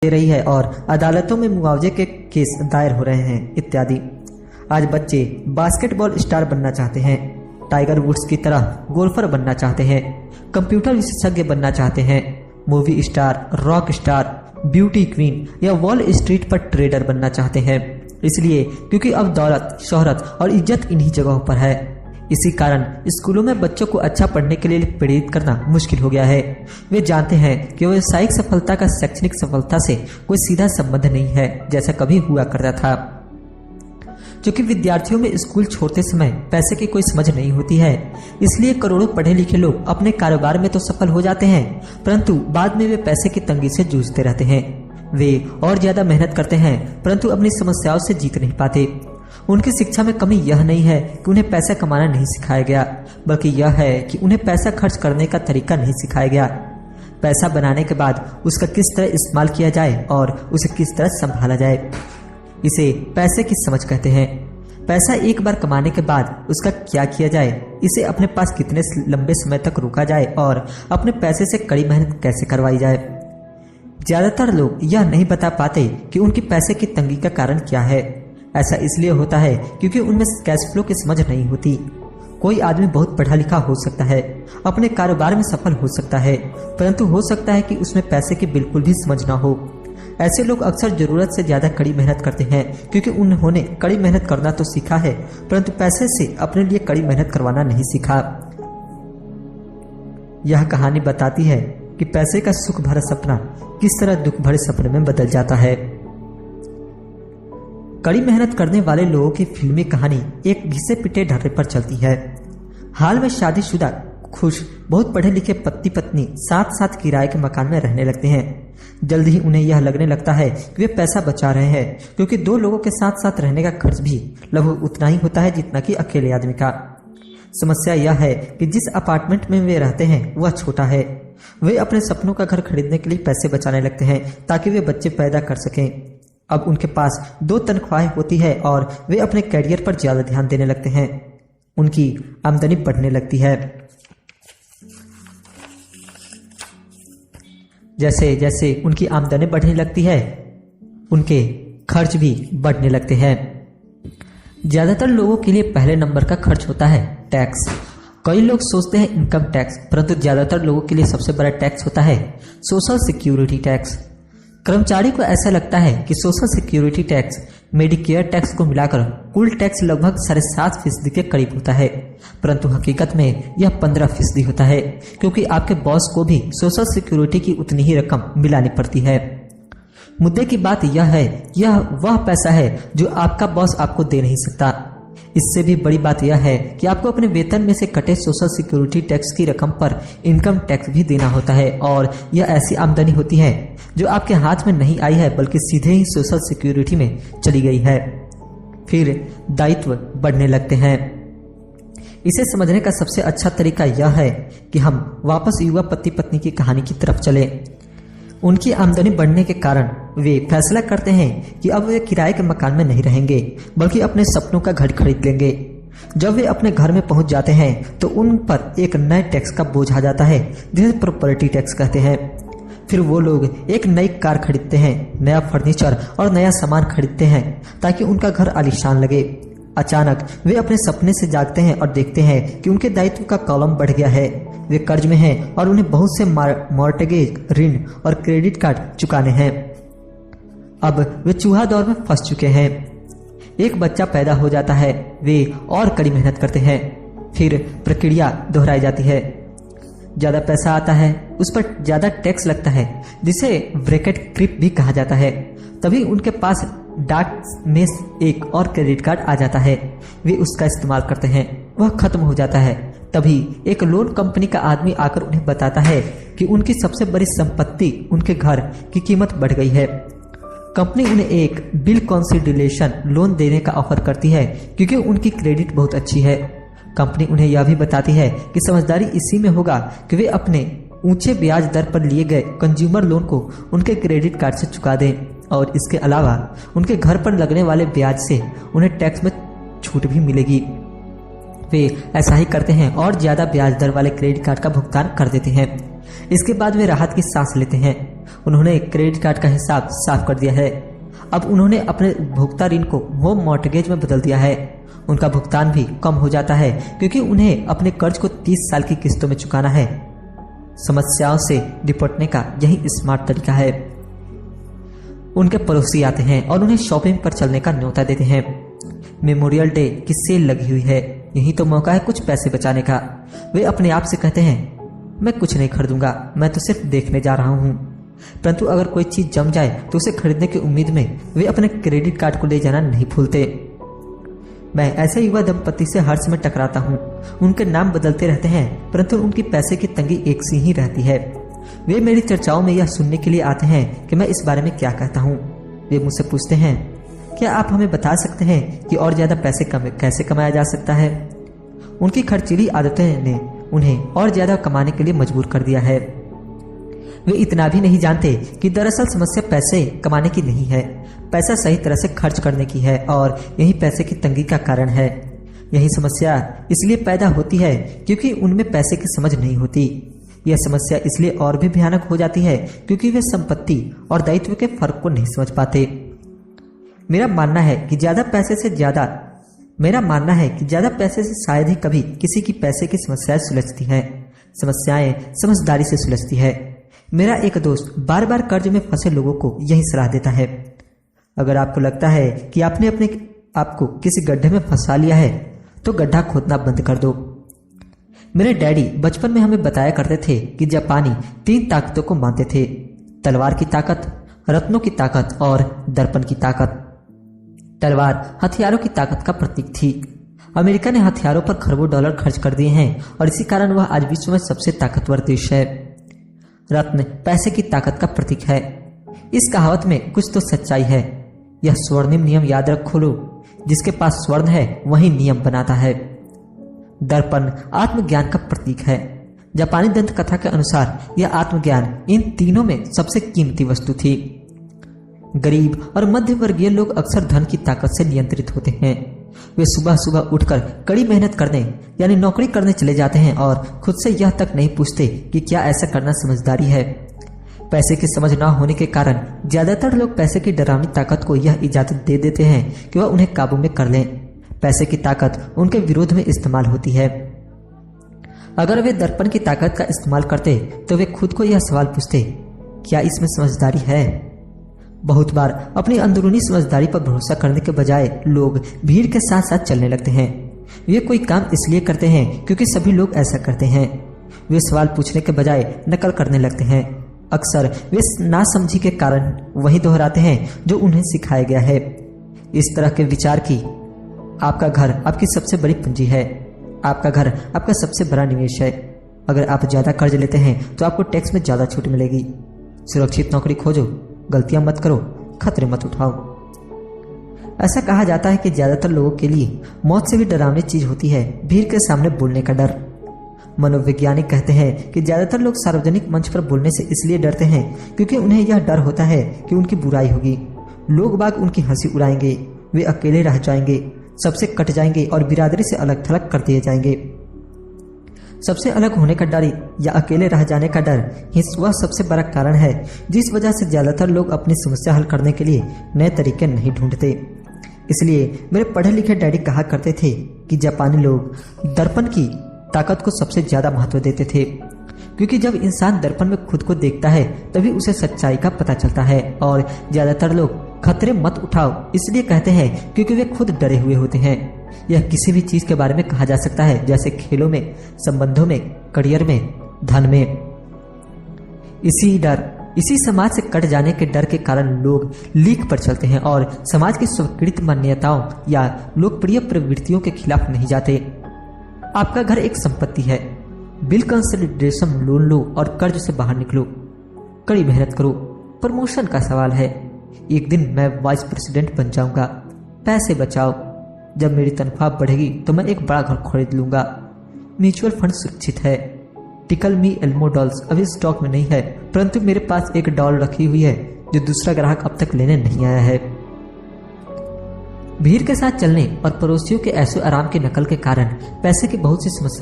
दे रही है और अदालतों में मुआवजे के केस दायर हो रहे हैं इत्यादि। आज बच्चे बास्केटबॉल स्टार बनना चाहते हैं, टाइगर वुड्स की तरह गोल्फर बनना चाहते हैं, कंप्यूटर विशेषज्ञ बनना चाहते हैं, movie star, rock star, beauty queen या वॉल स्ट्रीट पर ट्रेडर बनना चाहते हैं। इसलिए क्योंकि अब दौलत, शोहरत और इज्जत इन्हीं जगहों पर है। इसी कारण स्कूलों में बच्चों को अच्छा पढ़ने के लिए प्रेरित करना मुश्किल हो गया है। वे जानते हैं कि व्यावसायिक सफलता का शैक्षणिक सफलता से कोई सीधा संबंध नहीं है जैसा कभी हुआ करता था। क्योंकि विद्यार्थियों में स्कूल छोड़ते समय पैसे की कोई समझ नहीं होती है, इसलिए करोड़ों पढ़े लिखे लोग अपने कारोबार में तो सफल हो जाते हैं, परंतु बाद में वे पैसे की तंगी से जूझते रहते हैं। वे और ज्यादा मेहनत करते हैं परंतु अपनी समस्याओं से जीत नहीं पाते। उनकी शिक्षा में कमी यह नहीं है कि उन्हें पैसा कमाना नहीं सिखाया गया, बल्कि यह है कि उन्हें पैसा खर्च करने का तरीका नहीं सिखाया गया। पैसा बनाने के बाद उसका किस तरह इस्तेमाल किया जाए और उसे किस तरह संभाला जाए, इसे पैसे की समझ कहते हैं। पैसा एक बार कमाने के बाद उसका क्या किया जाए, इसे अपने पास कितने लंबे समय तक रोका जाए और अपने पैसे से कड़ी मेहनत कैसे करवाई जाए। ज्यादातर लोग यह नहीं बता पाते कि उनकी पैसे की तंगी का कारण क्या है। ऐसा इसलिए होता है क्योंकि उनमें कैश फ्लो की समझ नहीं होती। कोई आदमी बहुत पढ़ा लिखा हो सकता है, अपने कारोबार में सफल हो सकता है, परंतु हो सकता है कि उसमें पैसे की बिल्कुल भी समझ ना हो। ऐसे लोग अक्सर जरूरत से ज्यादा कड़ी मेहनत करते हैं क्योंकि उन्होंने कड़ी मेहनत करना तो सीखा है, परंतु पैसे से अपने लिए कड़ी मेहनत करवाना नहीं सीखा। यह कहानी बताती है कि पैसे का सुख भरा सपना किस तरह दुख भरे सपने में बदल जाता है। कड़ी मेहनत करने वाले लोगों की फिल्मी कहानी एक घिसे पिटे ढर्रे पर चलती है। हाल में शादीशुदा खुश बहुत पढ़े लिखे पति पत्नी साथ साथ किराए के मकान में रहने लगते हैं। जल्द ही उन्हें यह लगने लगता है कि वे पैसा बचा रहे हैं, क्योंकि दो लोगों के साथ साथ रहने का खर्च भी लगभग उतना ही होता है जितना कि अकेले आदमी का। समस्या यह है कि जिस अपार्टमेंट में वे रहते हैं वह छोटा है। वे अपने सपनों का घर खरीदने के लिए पैसे बचाने लगते हैं ताकि वे बच्चे पैदा कर सकें। अब उनके पास 2 तनख्वाहें होती है और वे अपने कैरियर पर ज्यादा ध्यान देने लगते हैं। उनकी आमदनी बढ़ने लगती है। जैसे जैसे उनकी आमदनी बढ़ने लगती है, उनके खर्च भी बढ़ने लगते हैं। ज्यादातर लोगों के लिए पहले नंबर का खर्च होता है टैक्स। कई लोग सोचते हैं इनकम टैक्स, परंतु ज्यादातर लोगों के लिए सबसे बड़ा टैक्स होता है सोशल सिक्योरिटी टैक्स। कर्मचारी को ऐसा लगता है कि social security tax, Medicare tax को मिलाकर कुल टैक्स लगभग 7.5% के करीब होता है, परंतु हकीकत में यह 15% होता है, क्योंकि आपके बॉस को भी सोशल सिक्योरिटी की उतनी ही रकम मिलानी पड़ती है। मुद्दे की बात यह है कि यह वह पैसा है जो आपका बॉस आपको दे नहीं सकता। इससे भी बड़ी बात यह है कि आपको अपने वेतन में से कटे सोशल सिक्योरिटी टैक्स की रकम पर इनकम टैक्स भी देना होता है, और यह ऐसी आमदनी होती है जो आपके हाथ में नहीं आई है बल्कि सीधे ही सोशल सिक्योरिटी में चली गई है। फिर दायित्व बढ़ने लगते हैं। इसे समझने का सबसे अच्छा तरीका यह है कि हम वापस युवा पति पत्नी की कहानी की तरफ चलें। उनकी आमदनी बढ़ने के कारण वे फैसला करते हैं कि अब वे किराए के मकान में नहीं रहेंगे बल्कि अपने सपनों का घर खरीद लेंगे। जब वे अपने घर में पहुंच जाते हैं तो उन पर एक नए टैक्स का बोझ आ जाता है जिसे प्रॉपर्टी टैक्स कहते हैं। फिर वो लोग एक नई कार खरीदते हैं, नया फर्नीचर और नया सामान खरीदते हैं ताकि उनका घर आलीशान लगे। अचानक वे अपने सपने से जागते हैं और देखते हैं कि उनके दायित्व का कॉलम बढ़ गया है। वे कर्ज में हैं और उन्हें बहुत से मॉर्टगेज, ऋण और क्रेडिट कार्ड चुकाने हैं। अब वे चूहा दौर में फंस चुके हैं। एक बच्चा पैदा हो जाता है, वे और कड़ी मेहनत करते हैं। फिर प्रक्रिया दोहराई जाती है। ज्यादा पैसा आता है, उस पर ज्यादा टैक्स लगता है जिसे ब्रैकेट क्रिप भी कहा जाता है। तभी उनके पास डाक में एक और क्रेडिट कार्ड आ जाता है। वे उसका इस्तेमाल करते हैं, वह खत्म हो जाता है। तभी एक लोन कंपनी का आदमी आकर उन्हें बताता है कि उनकी सबसे बड़ी संपत्ति, उनके घर की कीमत बढ़ गई है। कंपनी उन्हें एक बिल कंसिडरेशन लोन देने का ऑफर करती है क्योंकि उनकी क्रेडिट बहुत अच्छी है। कंपनी उन्हें यह भी बताती है कि समझदारी इसी में होगा कि वे अपने ऊंचे ब्याज दर पर लिए गए कंज्यूमर लोन को उनके क्रेडिट कार्ड से चुका दें, और इसके अलावा उनके घर पर लगने वाले ब्याज से उन्हें टैक्स में छूट भी मिलेगी। वे ऐसा ही करते हैं और ज्यादा ब्याज दर वाले क्रेडिट कार्ड का भुगतान कर देते हैं। इसके बाद वे राहत की सांस लेते हैं। उन्होंने क्रेडिट कार्ड का हिसाब साफ कर दिया है। अब उन्होंने अपने उपभोक्ता ऋण को होम मॉर्टगेज में बदल दिया है। उनका भुगतान भी कम हो जाता है क्योंकि उन्हें अपने कर्ज को 30 साल की किस्तों में चुकाना है। समस्याओं से निपटने का यही स्मार्ट तरीका है। उनके पड़ोसी आते हैं और उन्हें शॉपिंग पर चलने का न्योता देते हैं। मेमोरियल डे की सेल लगी हुई है, यही तो मौका है कुछ पैसे बचाने का। वे अपने आप से कहते हैं, मैं कुछ नहीं खरीदूंगा, मैं तो सिर्फ देखने जा रहा हूँ। परंतु अगर कोई चीज जम जाए तो उसे खरीदने की उम्मीद में वे अपने क्रेडिट कार्ड को ले जाना नहीं भूलते। मैं ऐसे युवा दंपति से हर समय टकराता हूँ। उनके नाम बदलते रहते हैं परंतु उनकी पैसे की तंगी एक सी ही रहती है। वे मेरी चर्चाओं में यह सुनने के लिए आते हैं कि मैं इस बारे में क्या कहता हूँ। वे मुझसे पूछते हैं, क्या आप हमें बता सकते हैं कि और ज्यादा पैसे कैसे कमाया जा सकता है? उनकी खर्चीली आदतें ने उन्हें और ज्यादा कमाने के लिए मजबूर कर दिया है। वे इतना भी नहीं जानते कि दरअसल समस्या पैसे कमाने की नहीं है, पैसा सही तरह से खर्च करने की है और यही पैसे की तंगी का कारण है। यही समस्या इसलिए पैदा होती है क्योंकि उनमें पैसे की समझ नहीं होती। यह समस्या इसलिए और भी भयानक हो जाती है क्योंकि वे संपत्ति और दायित्व के फर्क को नहीं समझ पाते। मेरा मानना है कि ज्यादा पैसे से शायद ही कभी किसी की पैसे की समस्याएं सुलझती हैं। समस्याएं समझदारी से सुलझती है। मेरा एक दोस्त बार बार कर्ज में फंसे लोगों को यही सलाह देता है, अगर आपको लगता है कि आपने अपने आपको किसी गड्ढे में फंसा लिया है तो गड्ढा खोदना बंद कर दो। मेरे डैडी बचपन में हमें बताया करते थे कि जापानी 3 ताकतों को मानते थे, तलवार की ताकत, रत्नों की ताकत और दर्पण की ताकत। तलवार हथियारों की ताकत का प्रतीक थी। अमेरिका ने हथियारों पर खरबों डॉलर खर्च कर दिए हैं और इसी कारण वह आज विश्व में सबसे ताकतवर देश है। रत्न पैसे की ताकत का प्रतीक है। इस कहावत में कुछ तो सच्चाई है। यह स्वर्णिम नियम याद रखो लो, जिसके पास स्वर्ण है वही नियम बनाता है। दर्पण आत्मज्ञान का प्रतीक है। जापानी दंत कथा के अनुसार यह आत्मज्ञान इन तीनों में सबसे कीमती वस्तु थी। गरीब और मध्य वर्गीय लोग अक्सर धन की ताकत से नियंत्रित होते हैं। वे सुबह सुबह उठकर कड़ी मेहनत करने यानी नौकरी करने चले जाते हैं और खुद से यह तक नहीं पूछते कि क्या ऐसा करना समझदारी है। पैसे की समझ न होने के कारण ज्यादातर लोग पैसे की डरावनी ताकत को यह इजाजत दे देते हैं कि वह उन्हें काबू में कर लें। पैसे की ताकत उनके विरोध में इस्तेमाल होती है। अगर वे दर्पण की ताकत का इस्तेमाल करते तो वे खुद को यह सवाल पूछते, क्या इसमें समझदारी है? बहुत बार अपनी अंदरूनी समझदारी पर भरोसा करने के बजाय लोग भीड़ के साथ साथ चलने लगते हैं। वे कोई काम इसलिए करते हैं क्योंकि सभी लोग ऐसा करते हैं। वे सवाल पूछने के बजाय नकल करने लगते हैं। अक्सर वे नासमझी के कारण वही दोहराते हैं जो उन्हें सिखाया गया है। इस तरह के विचार की आपका घर आपकी सबसे बड़ी पूंजी है। आपका घर आपका सबसे बड़ा निवेश है। अगर आप ज्यादा कर्ज लेते हैं तो आपको टैक्स में ज्यादा छूट मिलेगी। सुरक्षित नौकरी खोजो, गलतियां मत करो, खतरे मत उठाओ। ऐसा कहा जाता है कि ज्यादातर लोगों के लिए मौत से भी डरावनी चीज होती है भीड़ के सामने बोलने का डर। मनोवैज्ञानिक कहते हैं कि ज्यादातर लोग सार्वजनिक मंच पर बोलने से इसलिए डरते हैं क्योंकि उन्हें यह डर होता है कि उनकी बुराई होगी, लोग बाग उनकी हंसी उड़ाएंगे, वे अकेले रह जाएंगे, सबसे कट जाएंगे और बिरादरी से अलग थलग कर दिए जाएंगे। सबसे अलग होने का डर या अकेले रह जाने का डर ही वह सबसे बड़ा कारण है जिस वजह से ज्यादातर लोग अपनी समस्या हल करने के लिए नए तरीके नहीं ढूंढते। इसलिए मेरे पढ़े लिखे डैडी कहा करते थे कि जापानी लोग दर्पण की ताकत को सबसे ज्यादा महत्व देते थे, क्योंकि जब इंसान दर्पण में खुद को देखता है तभी उसे सच्चाई का पता चलता है। और ज्यादातर लोग खतरे मत उठाओ इसलिए कहते हैं क्योंकि वे खुद डरे हुए होते हैं। यह किसी भी चीज के बारे में कहा जा सकता है, जैसे खेलों में, संबंधों में, करियर में, धन में। इसी समाज से कट जाने के डर के कारण लोग लीक पर चलते हैं और समाज की स्वीकृत मान्यताओं या लोकप्रिय प्रवृत्तियों के खिलाफ नहीं जाते। आपका घर एक संपत्ति है। बिल कंसोलिडेशन लोन लो और कर्ज से बाहर निकलो। कड़ी मेहनत करो। प्रमोशन का सवाल है। एक दिन मैं वाइस प्रेसिडेंट बन जाऊंगा। पैसे बचाओ। जब मेरी तनख्वाह बढ़ेगी तो मैं एक बड़ा घर खरीद लूंगा। म्यूचुअल फंड सुरक्षित है। टिकल मी एल्मो डॉल्स अभी स्टॉक में नहीं है, परंतु मेरे पास एक डॉल रखी हुई है जो दूसरा ग्राहक अब तक लेने नहीं आया है। भीड़ के साथ चलने और पड़ोसियों के ऐशो आराम की नकल के कारण पैसे की बहुत सी समस्या